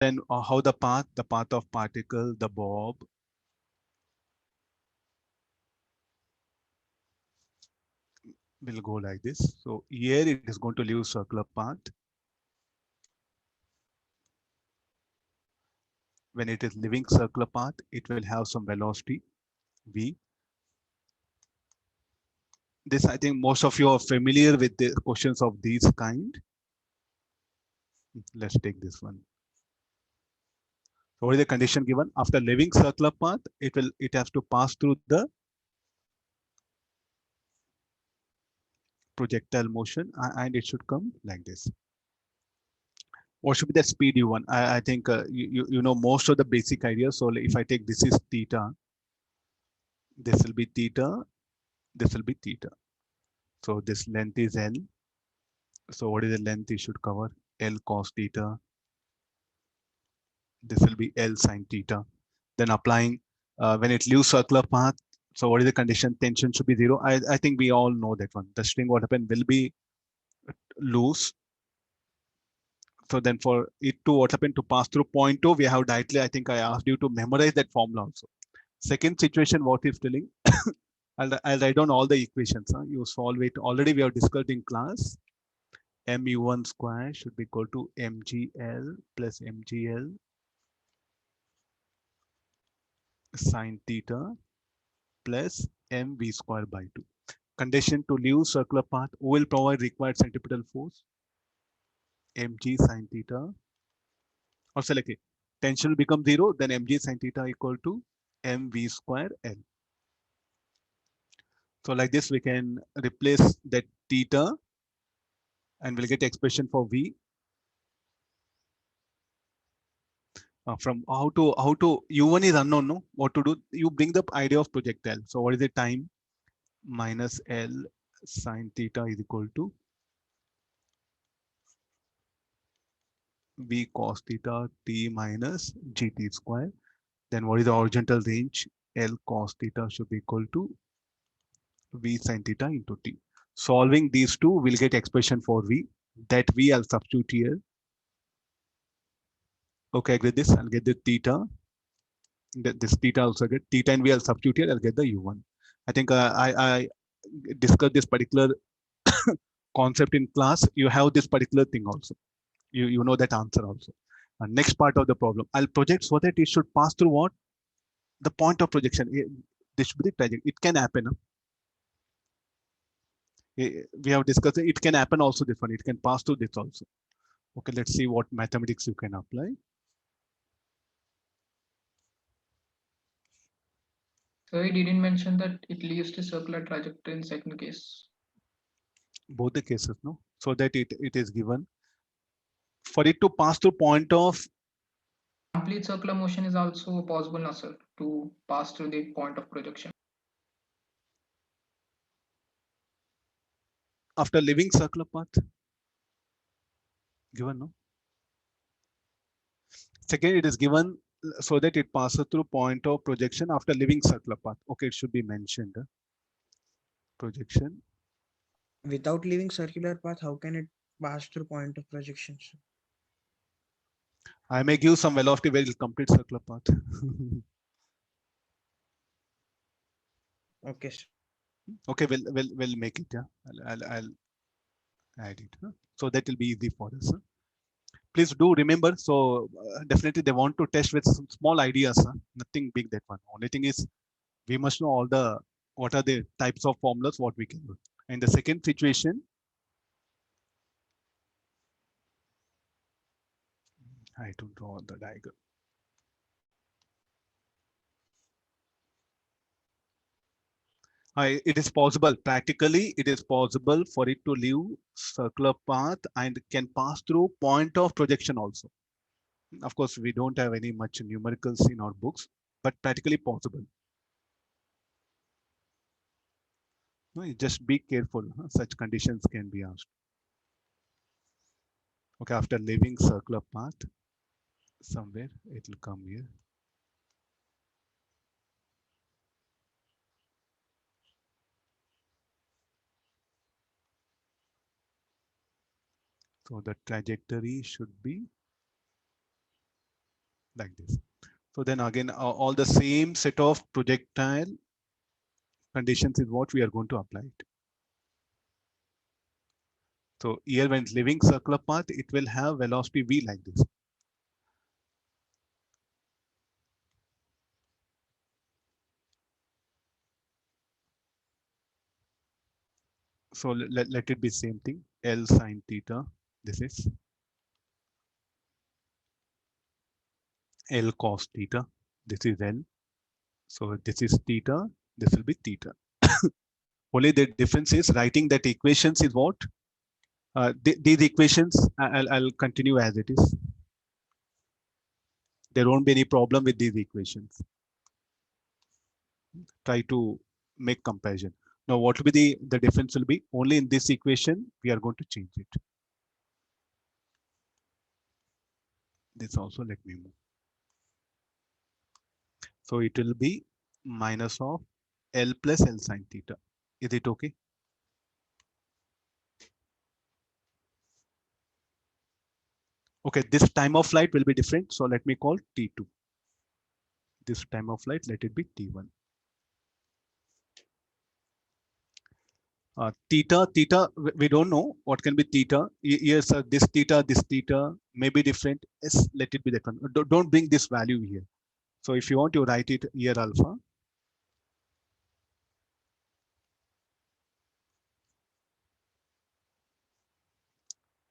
Then how the path of particle, the bob, will go like this. So here it is going to leave circular path. When it is leaving circular path, it will have some velocity v. This, I think most of you are familiar with the questions of these kind. Let's take this one. So what is the condition given? After leaving circular path, it has to pass through the projectile motion and it should come like this. What should be the speed you want? I think you know most of the basic ideas. So if I take this is theta, this will be theta, this will be theta. So this length is L. So what is the length it should cover? L cos theta. This will be L sin theta. Then applying when it leaves circular path. So what is the condition? Tension should be zero. I think we all know that one. The string what happened will be loose. So then for it to what happened to pass through point 2, we have directly, I think I asked you to memorize that formula also. Second situation, what is telling? I'll write down all the equations. You solve it. Already we have discussed in class. Mu1 square should be equal to mgl plus mgl sine theta plus mv square by 2. Condition to leave circular path, who will provide required centripetal force? Mg sine theta. Or select it. Tension will become 0, then mg sine theta equal to mv square L. So like this, we can replace that theta and we'll get expression for V. From how to U1 is unknown, no? What to do? You bring the idea of projectile. So what is the time? Minus L sine theta is equal to V cos theta T minus GT square. Then what is the horizontal range? L cos theta should be equal to V sin theta into T. Solving these two, we'll get expression for V. That V I'll substitute here. Okay, with this, I'll get the theta. This theta also get theta and V I'll substitute here. I'll get the U1. I think I discussed this particular concept in class. You have this particular thing also. You know that answer also. Next part of the problem, I'll project so that it should pass through what? The point of projection. This should be the trajectory. It can happen. We have discussed it. It can happen also this one. It can pass through this also. Okay, let's see what mathematics you can apply. So he didn't mention that it leaves the circular trajectory in second case. Both the cases, no? So that it is given for it to pass through point of Complete circular motion is also possible now, sir, to pass through the point of projection. after leaving circular path. Given, no? Second, it is given so that it passes through point of projection after leaving circular path. Okay, it should be mentioned. Projection. Without leaving circular path, how can it pass through point of projection? I may give some velocity where it will complete circular path. Okay, sir. Okay, we'll make it. Yeah, I'll add it. Huh? So that will be easy for us. Huh? Please do remember. So definitely they want to test with some small ideas. Huh? Nothing big that one. Only thing is we must know all the what are the types of formulas what we can do. And the second situation, I don't draw the diagram. It is possible, practically it is possible for it to leave circular path and can pass through point of projection also. Of course, we don't have any much numericals in our books, but practically possible. No, you just be careful, huh? Such conditions can be asked. Okay, after leaving circular path, somewhere it will come here. So the trajectory should be like this. So then again, all the same set of projectile conditions is what we are going to apply it. So here when it's leaving circular path, it will have velocity v like this. So let it be same thing, L sine theta. This is L cos theta. This is L. So this is theta. This will be theta. Only the difference is writing that equations is what? These equations, I'll continue as it is. There won't be any problem with these equations. Try to make comparison. Now, what will be the difference will be only in this equation, we are going to change it. This also let me move. So it will be minus of L plus L sine theta. Is it okay? Okay, this time of flight will be different. So let me call T2. This time of flight, let it be T1. Theta, we don't know what can be theta. Yes, this theta may be different. Yes, let it be that one. Don't bring this value here. So if you want to write it here alpha.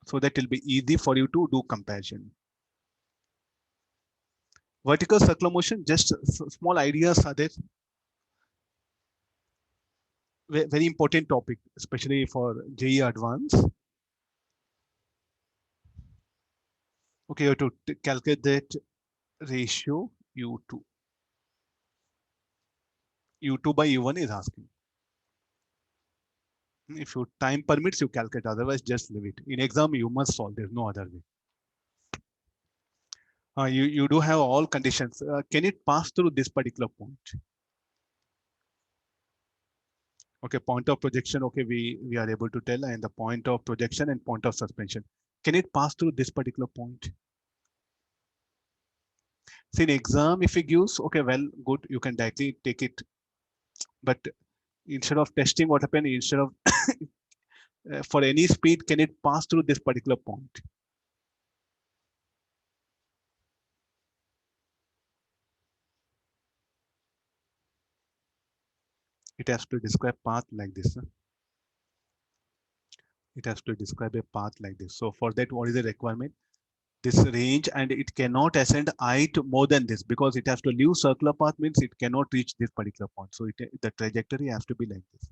So that will be easy for you to do comparison. Vertical circular motion, just small ideas are there. Very important topic, especially for JEE Advanced. Okay, you have to calculate that ratio U2. U2 by U1 is asking. If your time permits, you calculate. Otherwise, just leave it. In exam, you must solve. There's no other way. You do have all conditions. Can it pass through this particular point? Okay, point of projection. Okay, we are able to tell, and the point of projection and point of suspension. Can it pass through this particular point? See, in exam, if it gives, okay, well, good, you can directly take it. But instead of testing what happened, instead of for any speed, can it pass through this particular point? It has to describe path like this. It has to describe a path like this. So for that, what is the requirement? This range, and it cannot ascend height more than this because it has to leave circular path means it cannot reach this particular point. So the trajectory has to be like this.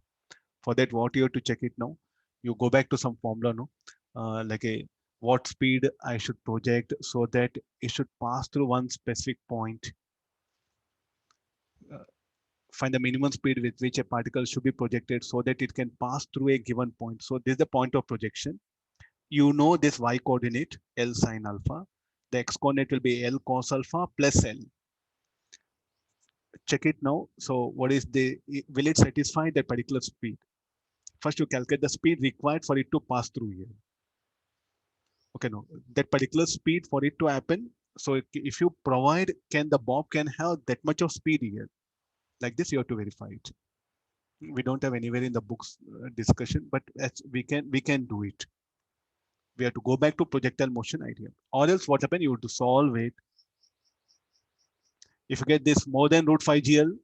For that, what you have to check it now? You go back to some formula, no? Like what speed I should project so that it should pass through one specific point. Find the minimum speed with which a particle should be projected so that it can pass through a given point. So this is the point of projection. You know this y coordinate L sine alpha. The x coordinate will be L cos alpha plus L. Check it now. So what is will it satisfy that particular speed? First you calculate the speed required for it to pass through here. Okay, no, that particular speed for it to happen. So if you provide, the bob can have that much of speed here. Like this, you have to verify it. We don't have anywhere in the books discussion, but we can do it. We have to go back to projectile motion idea, or else what happened? You have to solve it. If you get this more than root 5 GL,